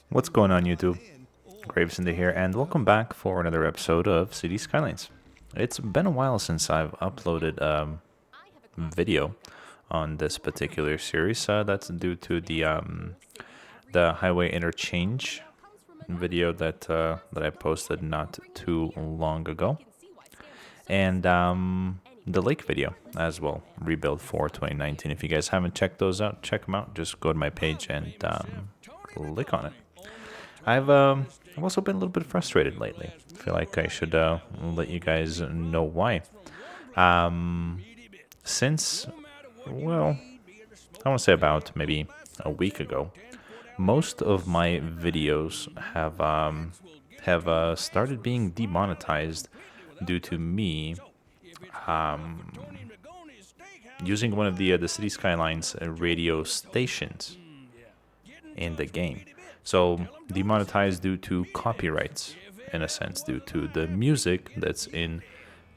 What's going on, YouTube? GraveCinder here, and welcome back for another episode of Cities Skylines. It's been a while since I've uploaded video on this particular series. That's due to the highway interchange video that I posted not too long ago, and the lake video as well, rebuild for 2019. If you guys haven't checked those out, check them out. Just go to my page and click on it. I've also been a little bit frustrated lately. I feel like I should let you guys know why. Since, well, I want to say about maybe a week ago, most of my videos have started being demonetized due to me using one of the City Skylines radio stations in the game. So demonetized due to copyrights, in a sense, due to the music that's in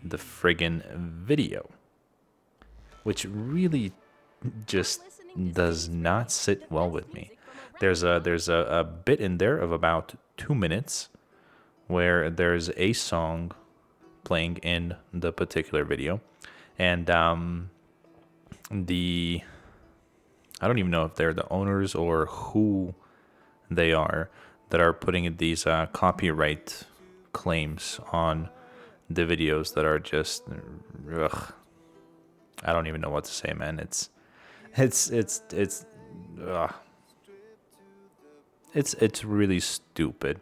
the friggin' video, which really just does not sit well with me. There's a bit in there of about 2 minutes where there's a song playing in the particular video, and I don't even know if they're the owners or who they are that are putting these copyright claims on the videos that are just ugh. I don't even know what to say, man. It's really stupid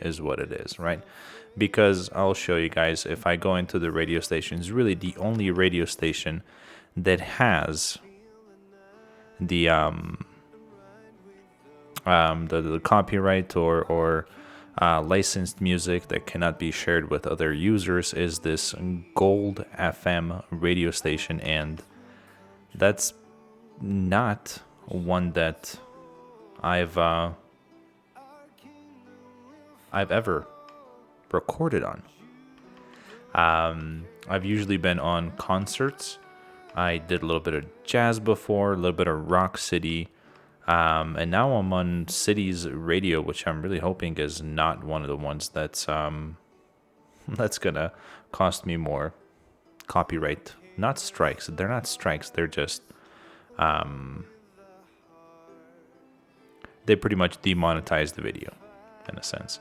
is what it is, right? Because I'll show you guys, if I go into the radio station, it's really the only radio station that has the copyright or licensed music that cannot be shared with other users is this Gold FM radio station, and that's not one that I've ever recorded on. I've usually been on concerts. I did a little bit of jazz before, a little bit of rock city. And now I'm on Cities Radio, which I'm really hoping is not one of the ones that's gonna cost me more copyright. Not strikes. They're not strikes. They're just they pretty much demonetize the video, in a sense.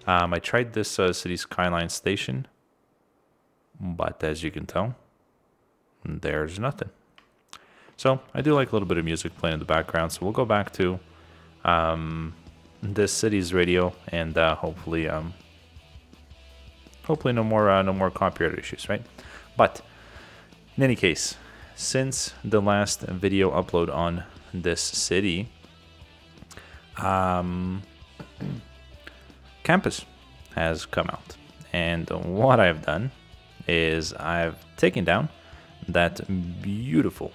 I tried this City Skyline station, but as you can tell, there's nothing. So I do like a little bit of music playing in the background. So we'll go back to this city's radio, and hopefully no more copyright issues, right? But in any case, since the last video upload on this city, campus has come out, and what I've done is I've taken down that beautiful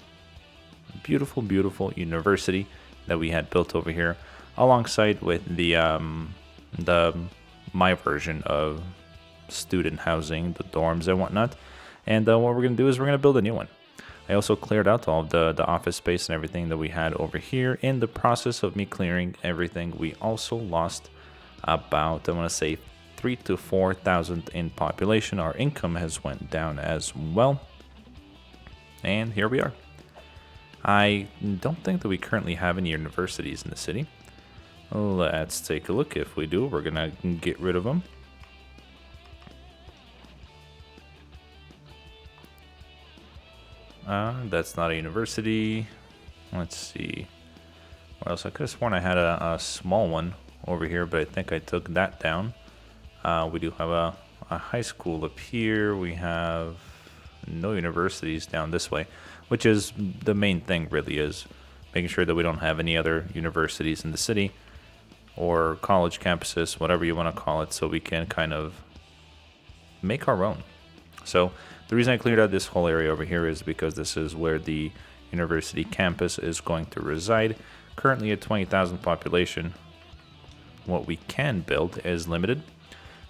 university that we had built over here, alongside with the my version of student housing, the dorms and whatnot. And what we're gonna do is we're gonna build a new one. I also cleared out all of the office space and everything that we had over here. In the process of me clearing everything, we also lost about, I want to say, 3,000 to 4,000 in population. Our income has went down as well, and here we are. I don't think that we currently have any universities in the city. Let's take a look. If we do, we're gonna get rid of them. That's not a university. Let's see. What else? I could have sworn I had a small one over here, but I think I took that down. We do have a high school up here. We have no universities down this way, which is the main thing, really, is making sure that we don't have any other universities in the city or college campuses, whatever you want to call it, so we can kind of make our own. So the reason I cleared out this whole area over here is because this is where the university campus is going to reside. Currently at 20,000 population, what we can build is limited.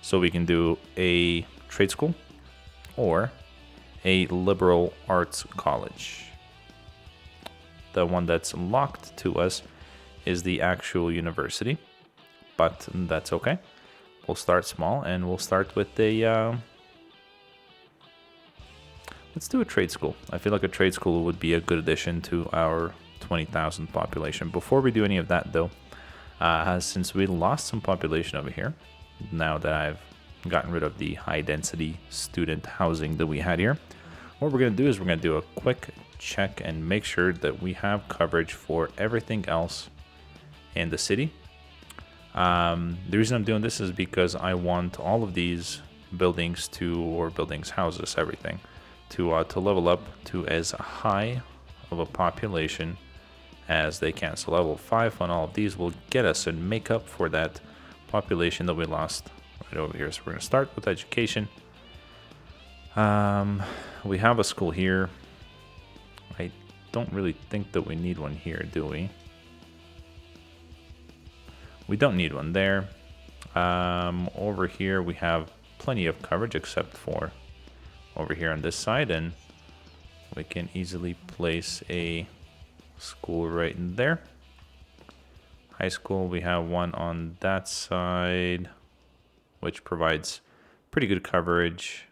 So we can do a trade school or a liberal arts college. The one that's locked to us is the actual university, but that's okay. We'll start small, and we'll start with a... let's do a trade school. I feel like a trade school would be a good addition to our 20,000 population. Before we do any of that, though, since we lost some population over here, now that I've gotten rid of the high-density student housing that we had here, what we're going to do is we're going to do a quick check and make sure that we have coverage for everything else in the city. The reason I'm doing this is because I want all of these buildings houses, everything, to level up to as high of a population as they can. So level 5 on all of these will get us and make up for that population that we lost right over here. So we're going to start with education. We have a school here. I don't really think that we need one here, do we? We don't need one there. Over here we have plenty of coverage except for over here on this side, and we can easily place a school right in there. High school, we have one on that side, which provides pretty good coverage.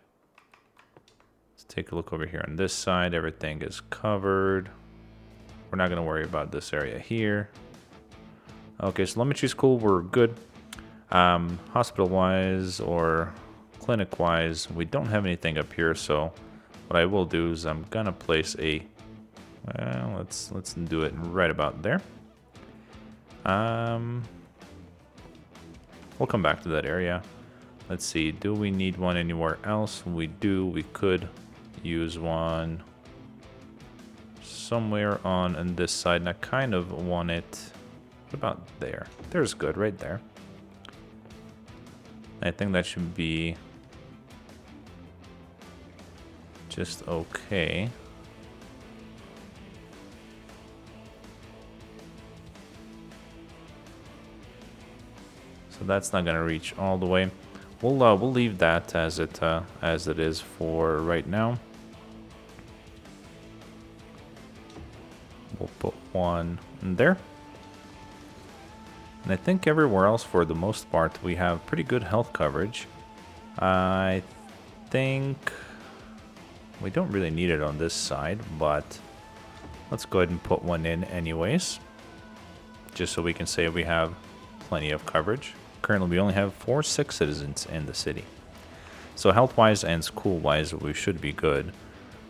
Let's take a look over here on this side. Everything is covered. We're not going to worry about this area here. Okay, so elementary school, we're good. Hospital-wise or clinic-wise, we don't have anything up here, so what I will do is I'm gonna place a... well, let's do it right about there. We'll come back to that area. Let's see, do we need one anywhere else? We do. We could use one somewhere on this side, and I kind of want it... what about there? There's good right there. I think that should be just okay. So that's not gonna reach all the way. We'll leave that as it is for right now. We'll put one in there. And I think everywhere else, for the most part, we have pretty good health coverage. I think we don't really need it on this side, but let's go ahead and put one in anyways, just so we can say we have plenty of coverage. Currently, we only have 4 sick citizens in the city. So health-wise and school-wise, we should be good.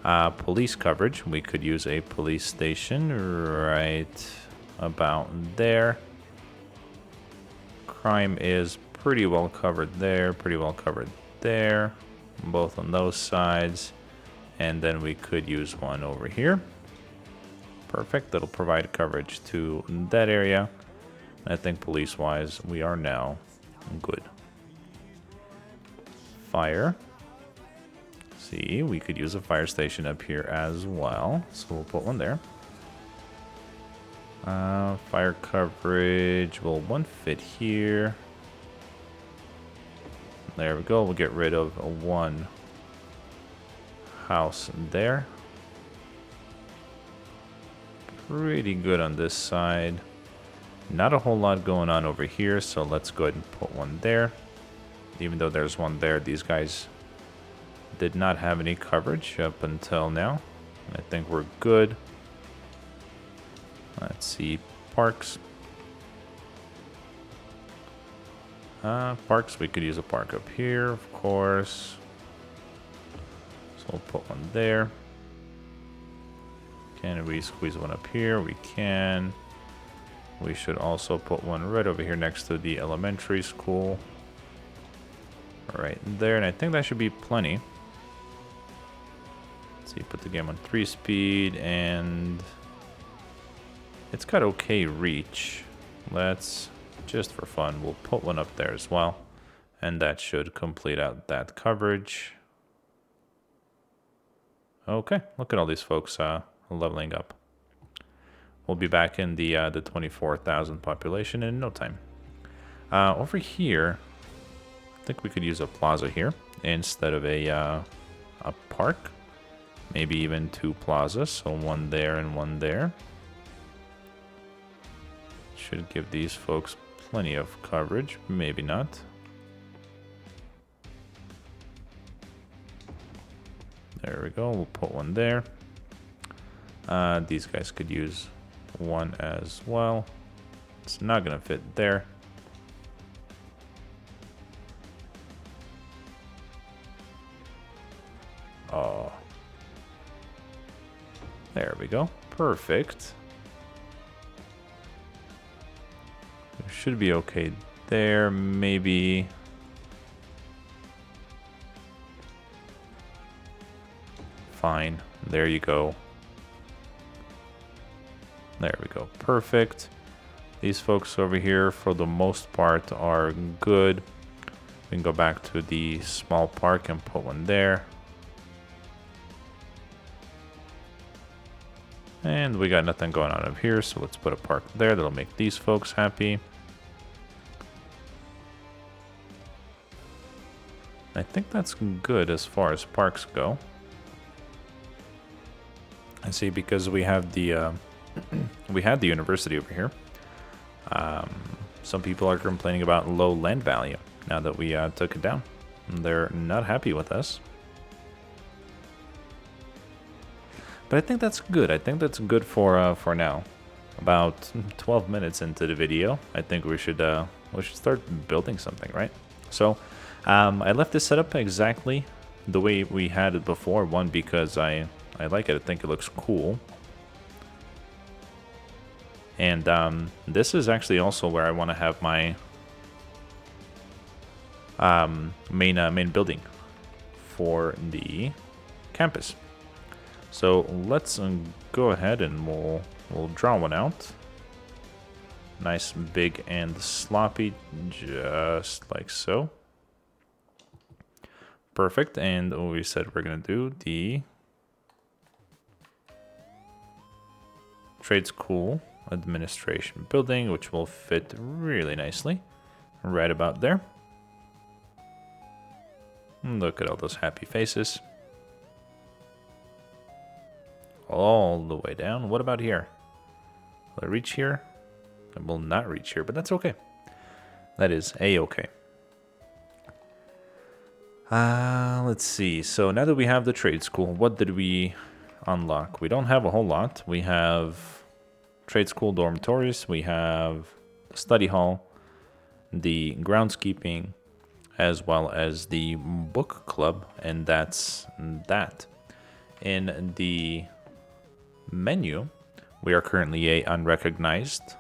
Police coverage, we could use a police station right about there. Crime is pretty well covered there, pretty well covered there, both on those sides. And then we could use one over here. Perfect, that'll provide coverage to that area. I think police-wise, we are now good. Fire. See, we could use a fire station up here as well, so we'll put one there. Fire coverage, will one fit here? There we go, we'll get rid of one house there. Pretty good on this side. Not a whole lot going on over here, so let's go ahead and put one there. Even though there's one there, these guys did not have any coverage up until now. I think we're good. Let's see, parks. Parks, we could use a park up here, of course. So we'll put one there. Can we squeeze one up here? We can. We should also put one right over here next to the elementary school. Right there, and I think that should be plenty. Let's see, put the game on 3 speed, and it's got okay reach. Let's, just for fun, we'll put one up there as well. And that should complete out that coverage. Okay, look at all these folks leveling up. We'll be back in the 24,000 population in no time. Over here, I think we could use a plaza here instead of a park. Maybe even 2 plazas, so one there and one there. Should give these folks plenty of coverage. Maybe not. There we go. We'll put one there. These guys could use one as well. It's not going to fit there. Oh. There we go. Perfect. Should be okay there. Maybe. Fine. There you go. There we go. Perfect. These folks over here, for the most part, are good. We can go back to the small park and put one there. And we got nothing going on over here, so let's put a park there. That'll make these folks happy. I think that's good as far as parks go. I see, because we have the we had the university over here. Some people are complaining about low land value now that we took it down. They're not happy with us. But I think that's good. I think that's good for now. About 12 minutes into the video, I think we should start building something, right? So I left this setup exactly the way we had it before. One, because I like it. I think it looks cool. And this is actually also where I want to have my main building for the campus. So let's go ahead and we'll draw one out. Nice, big, and sloppy, just like so. Perfect. And we said we're gonna do the trade school administration building, which will fit really nicely right about there. Look at all those happy faces. All the way down. What about here? Will I reach here? I will not reach here, but that's okay. That is a-okay. Let's see. So now that we have the trade school, what did we unlock? We don't have a whole lot. We have trade school dormitories. We have the study hall, the groundskeeping, as well as the book club, and that's that. In the menu, we are currently a unrecognized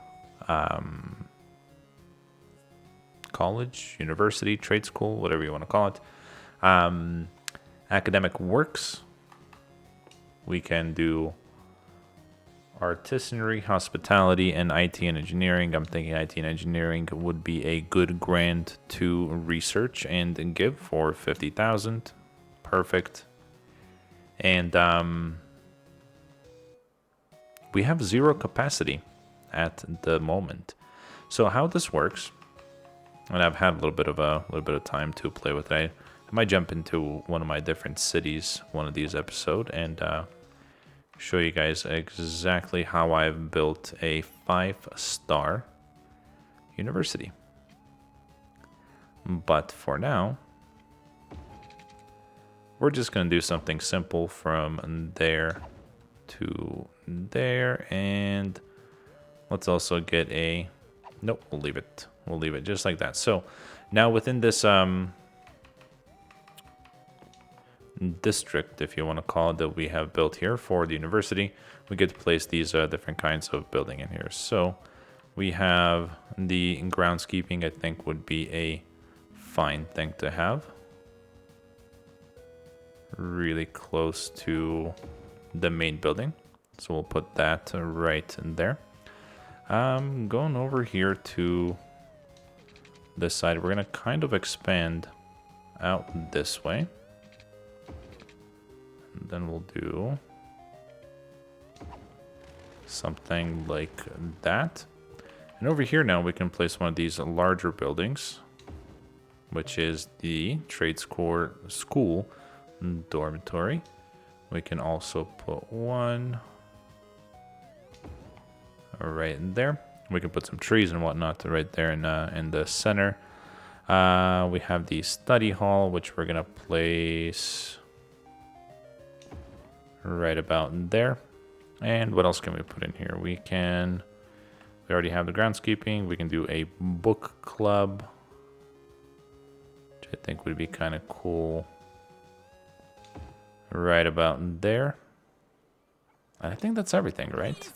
college, university, trade school, whatever you want to call it. Academic works. We can do artisanry, hospitality, and IT and engineering. I'm thinking IT and engineering would be a good grant to research and give for 50,000. Perfect. And we have 0 capacity at the moment. So how this works, and I've had a little bit of time to play with it. I might jump into one of my different cities one of these episodes and show you guys exactly how I've built a 5-star university. But for now, we're just going to do something simple from there to there, and let's also get a nope, we'll leave it just like that. So now within this district, if you want to call it, that we have built here for the university, we get to place these different kinds of building in here. So we have the groundskeeping, I think would be a fine thing to have, really close to the main building. So we'll put that right in there. Going over here to this side, we're gonna kind of expand out this way. And then we'll do something like that. And over here now we can place one of these larger buildings, which is the trade school dormitory. We can also put one right in there. We can put some trees and whatnot right there in the center. We have the study hall, which we're gonna place right about there. And what else can we put in here? We already have the groundskeeping. We can do a book club, which I think would be kind of cool. Right about there. I think that's everything, right?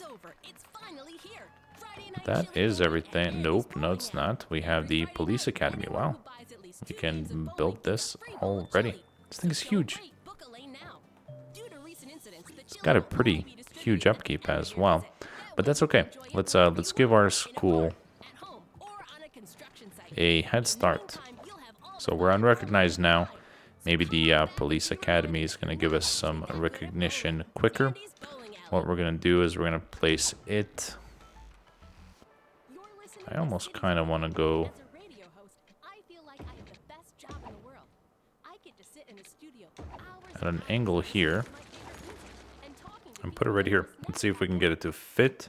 That is everything. Nope, no it's not. We have the police academy. Wow. We can build this already. This thing is huge. It's got a pretty huge upkeep as well. But that's okay. Let's give our school a head start. So we're unrecognized now. Maybe the police academy is going to give us some recognition quicker. What we're going to do is we're going to place it. I almost kind of want to go at an angle here and put it right here. Let's see if we can get it to fit.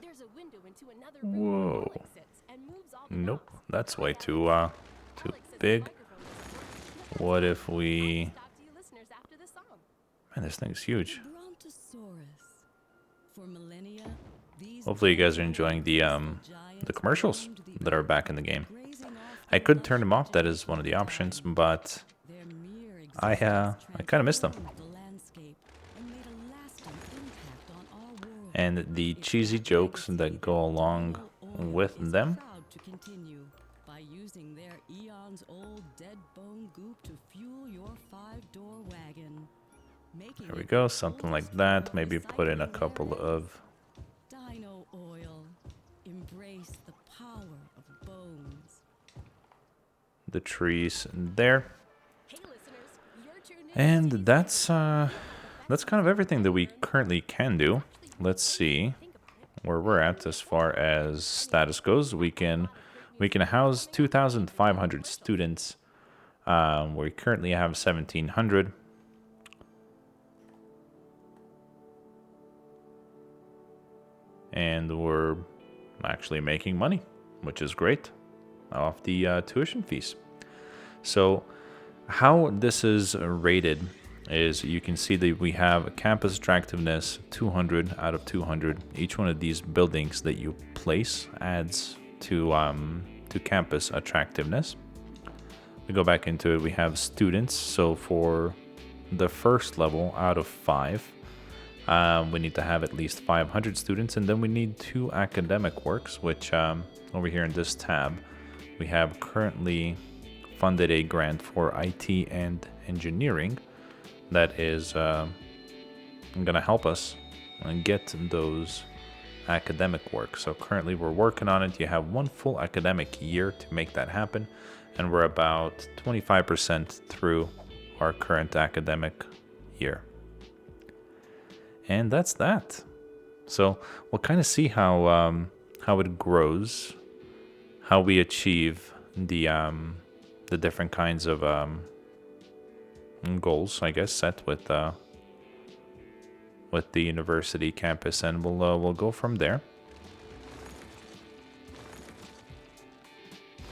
Whoa. Nope, that's way too big. What if we... Man, this thing's huge. Hopefully you guys are enjoying the commercials that are back in the game. I could turn them off, that is one of the options, but I kind of miss them. And the cheesy jokes that go along with them. There we go, something like that. Maybe put in a couple of the trees there. And that's kind of everything that we currently can do. Let's see where we're at as far as status goes. We can house 2,500 students. We currently have 1,700. And we're actually making money, which is great, off the tuition fees. So how this is rated is you can see that we have campus attractiveness 200 out of 200. Each one of these buildings that you place adds to campus attractiveness. We go back into it. We have students. So for the first level out of 5, we need to have at least 500 students, and then we need 2 academic works, which over here in this tab, we have currently funded a grant for IT and engineering that is going to help us get those academic work. So currently we're working on it. You have 1 full academic year to make that happen, and we're about 25% through our current academic year. And that's that. So we'll kind of see how it grows, how we achieve the different kinds of goals, I guess, set with the university campus, and we'll go from there.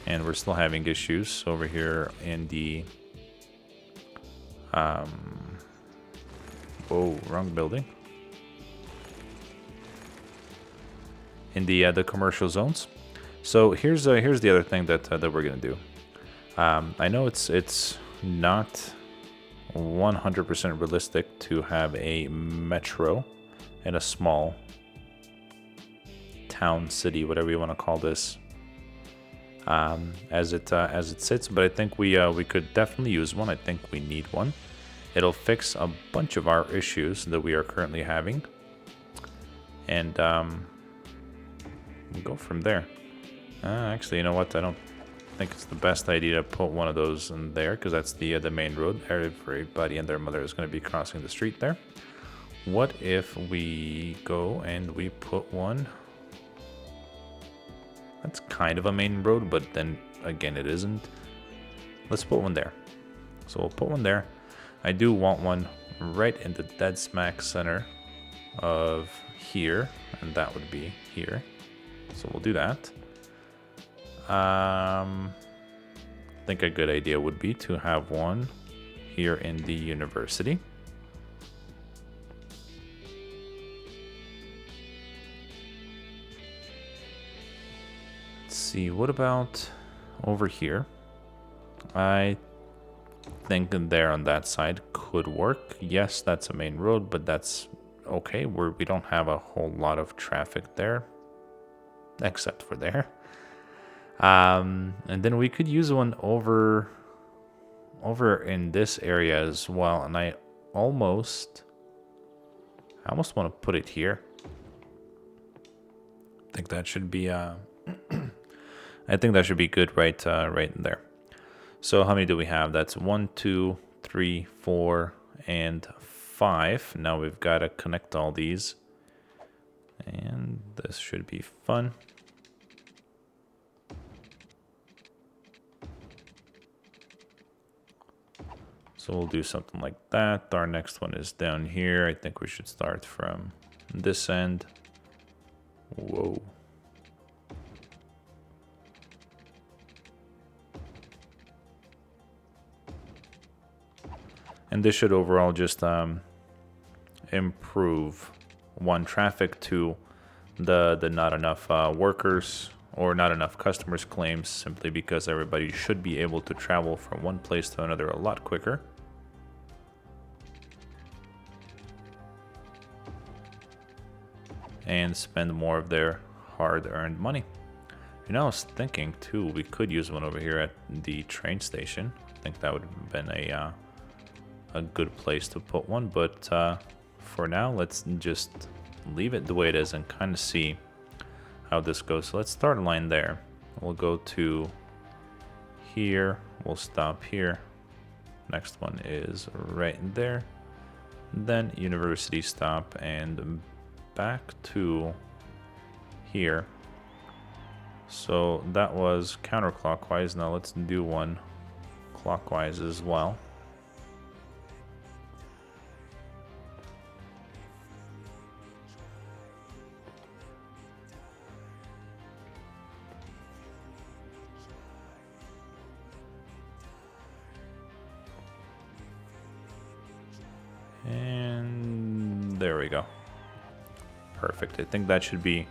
And we're still having issues over here in the whoa, wrong building. In the commercial zones. So here's the other thing that we're gonna do. I know it's not 100% realistic to have a metro in a small town, city, whatever you want to call this, as it sits. But I think we could definitely use one. I think we need one. It'll fix a bunch of our issues that we are currently having, and we'll go from there. Actually, you know what? I don't think it's the best idea to put one of those in there, because that's the main road. Everybody and their mother is going to be crossing the street there. What if we go and we put one? That's kind of a main road, but then again, it isn't. Let's put one there. So we'll put one there. I do want one right in the dead smack center of here, and that would be here. So we'll do that. I think a good idea would be to have one here in the university. Let's see, what about over here? I think there on that side could work. Yes, that's a main road, but that's okay. We don't have a whole lot of traffic there, except for there. And then we could use one over in this area as well. And I almost want to put it here. I think that should be I think that should be good right in there. So how many do we have? That's 1, 2, 3, 4, and 5. Now we've got to connect all these. And this should be fun. So we'll do something like that. Our next one is down here. I think we should start from this end. Whoa. And this should overall just improve one, traffic, two, the not enough workers or not enough customers claims, simply because everybody should be able to travel from one place to another a lot quicker. And spend more of their hard-earned money. You know, I was thinking too, we could use one over here at the train station. I think that would have been a good place to put one, but for now, let's just leave it the way it is and kind of see how this goes. So let's start a line there. We'll go to here. We'll stop here. Next one is right there. Then university stop and back to here. So that was counterclockwise. Now let's do one clockwise as well. And there we go. Perfect. I think that should be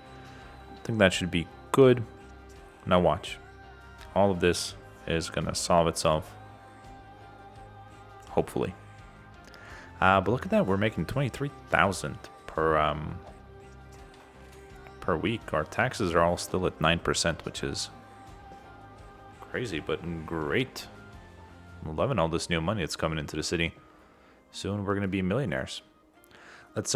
good. Now watch. All of this is gonna solve itself. Hopefully. But look at that, we're making 23,000 per week. Our taxes are all still at 9%, which is crazy, but great. I'm loving all this new money that's coming into the city. Soon we're gonna be millionaires. Let's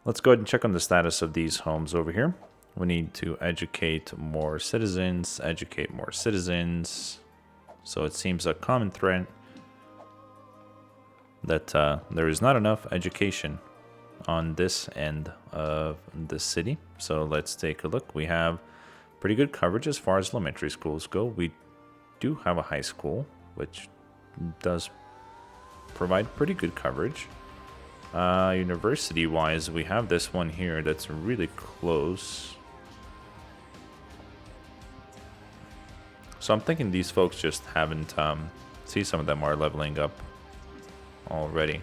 let's go ahead and check on the status of these homes over here. We need to educate more citizens, educate more citizens. So it seems a common thread that there is not enough education on this end of the city. So let's take a look. We have pretty good coverage as far as elementary schools go. We do have a high school, which does provide pretty good coverage. University wise, we have this one here that's really close. So I'm thinking these folks just haven't see, some of them are leveling up already.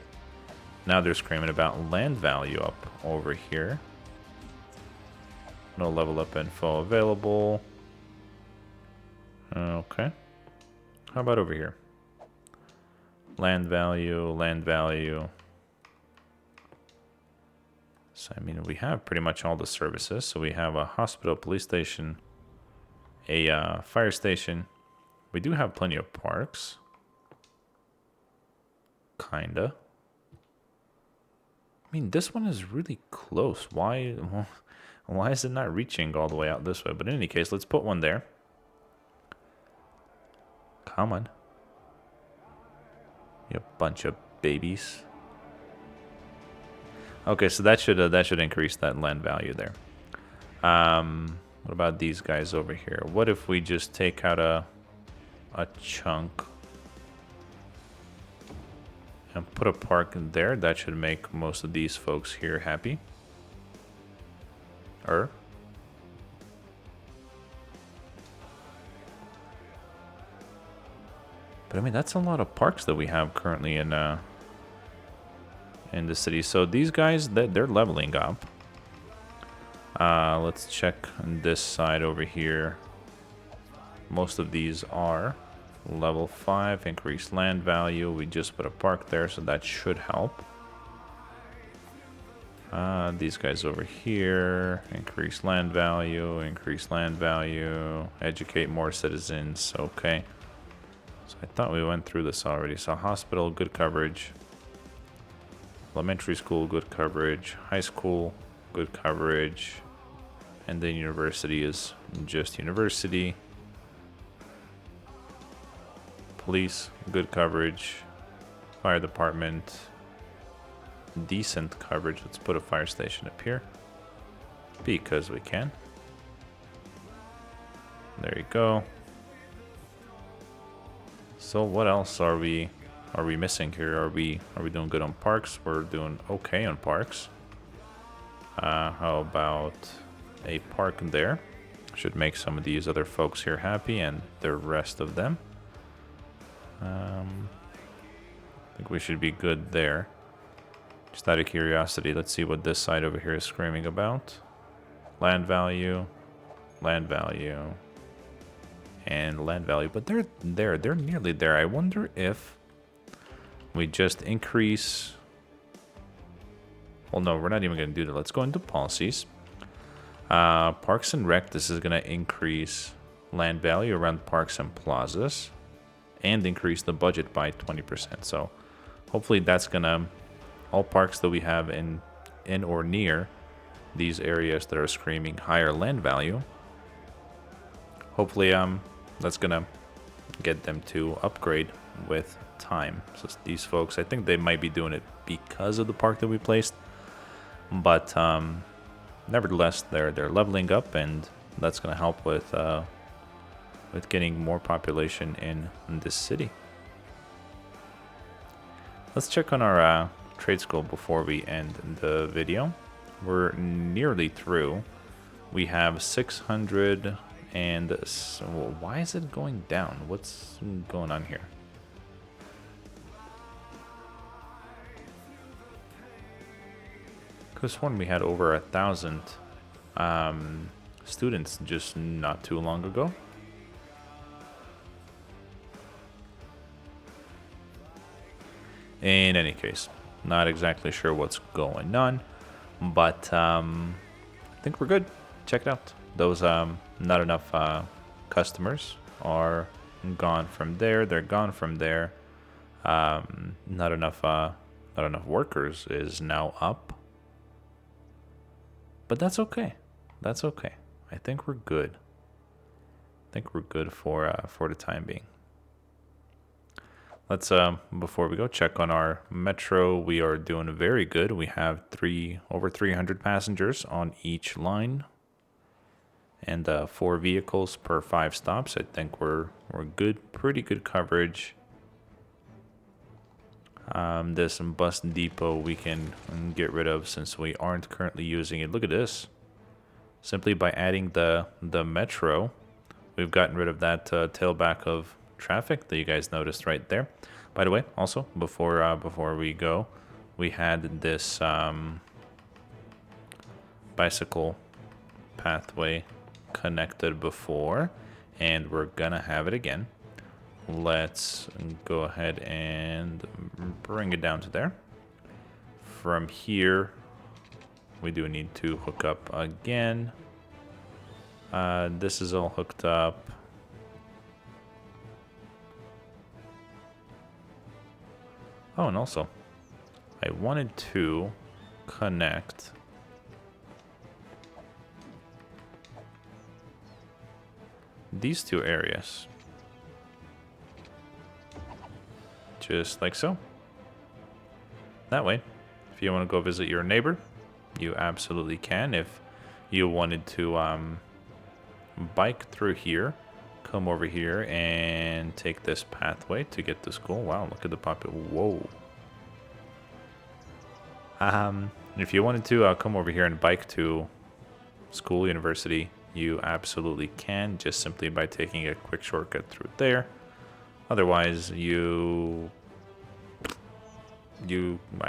Now they're screaming about land value up over here. No level up info available. Okay. How about over here? Land value, land value. So, I mean, we have pretty much all the services. So we have a hospital, police station, a fire station. We do have plenty of parks. Kinda. I mean, this one is really close. Why is it not reaching all the way out this way? But in any case, let's put one there. Come on. You bunch of babies. Okay, so that should increase that land value there. What about these guys over here? What if we just take out a chunk and put a park in there? That should make most of these folks here happy. But I mean, that's a lot of parks that we have currently in the city. So these guys, they're leveling up. Let's check on this side over here. Most of these are level 5, increased land value. We just put a park there, so that should help. These guys over here, increase land value, educate more citizens. Okay. So I thought we went through this already. So hospital, good coverage. Elementary school, good coverage. High school, good coverage. And then university is just university. Police, good coverage. Fire department, decent coverage. Let's put a fire station up here because we can. There you go. So what else are we missing here? Are we doing good on parks? We're doing okay on parks. How about a park there? Should make some of these other folks here happy and the rest of them. I think we should be good there. Just out of curiosity, let's see what this side over here is screaming about. Land value, and land value. But they're nearly there. I wonder if we just increase... Well, no, we're not even going to do that. Let's go into policies. Parks and Rec, this is going to increase land value around parks and plazas and increase the budget by 20%. So hopefully that's going to... All parks that we have in or near these areas that are screaming higher land value, hopefully that's gonna get them to upgrade with time. So these folks, I think they might be doing it because of the park that we placed, but nevertheless they're leveling up, and that's gonna help with getting more population in this city. Let's check on our trade school before we end the video. We're nearly through. We have 600 and so why is it going down? What's going on here? Could have sworn we had over 1,000 students just not too long ago. In any case, not exactly sure what's going on, but I think we're good. Check it out. Those not enough customers are gone from there. They're gone from there. Not enough workers is now up, but that's okay. That's okay. I think we're good. I think we're good for the time being. Let's, before we go, check on our metro. We are doing very good. We have over 300 passengers on each line, and 4 vehicles per 5 stops. I think we're good, pretty good coverage. This bus depot we can get rid of since we aren't currently using it. Look at this. Simply by adding the metro, we've gotten rid of that tailback of traffic that you guys noticed right there. By the way, also before we go, we had this bicycle pathway connected before, and we're gonna have it again. Let's go ahead and bring it down to there. From here, we do need to hook up again. This is all hooked up. Oh, and also, I wanted to connect these 2 areas. Just like so. That way, if you want to go visit your neighbor, you absolutely can. If you wanted to bike through here, come over here and take this pathway to get to school. Wow, look at the population. Whoa. If you wanted to come over here and bike to school, university, you absolutely can, just simply by taking a quick shortcut through there. Otherwise, I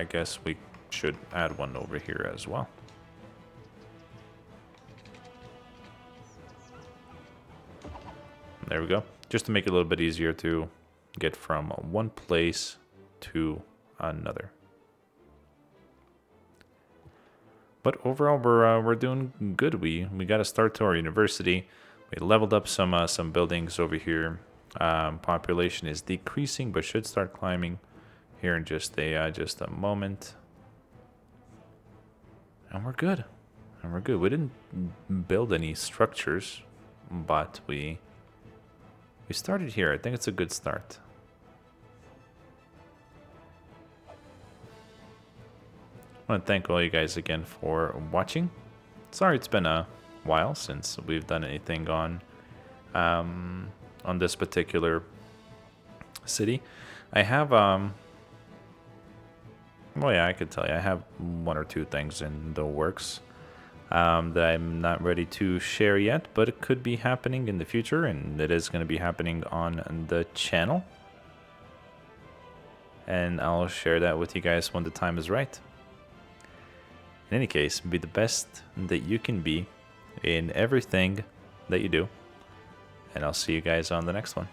guess we should add one over here as well. There we go. Just to make it a little bit easier to get from one place to another. But overall, we're doing good. We got a start to our university. We leveled up some buildings over here. Population is decreasing, but should start climbing here in just a moment. And we're good. And we're good. We didn't build any structures, but we started here. I think it's a good start. I want to thank all you guys again for watching. Sorry it's been a while since we've done anything on this particular city. I have well, yeah, I could tell you I have one or two things in the works that I'm not ready to share yet, but it could be happening in the future, and it is going to be happening on the channel, and I'll share that with you guys when the time is right. In any case, be the best that you can be in everything that you do, and I'll see you guys on the next one.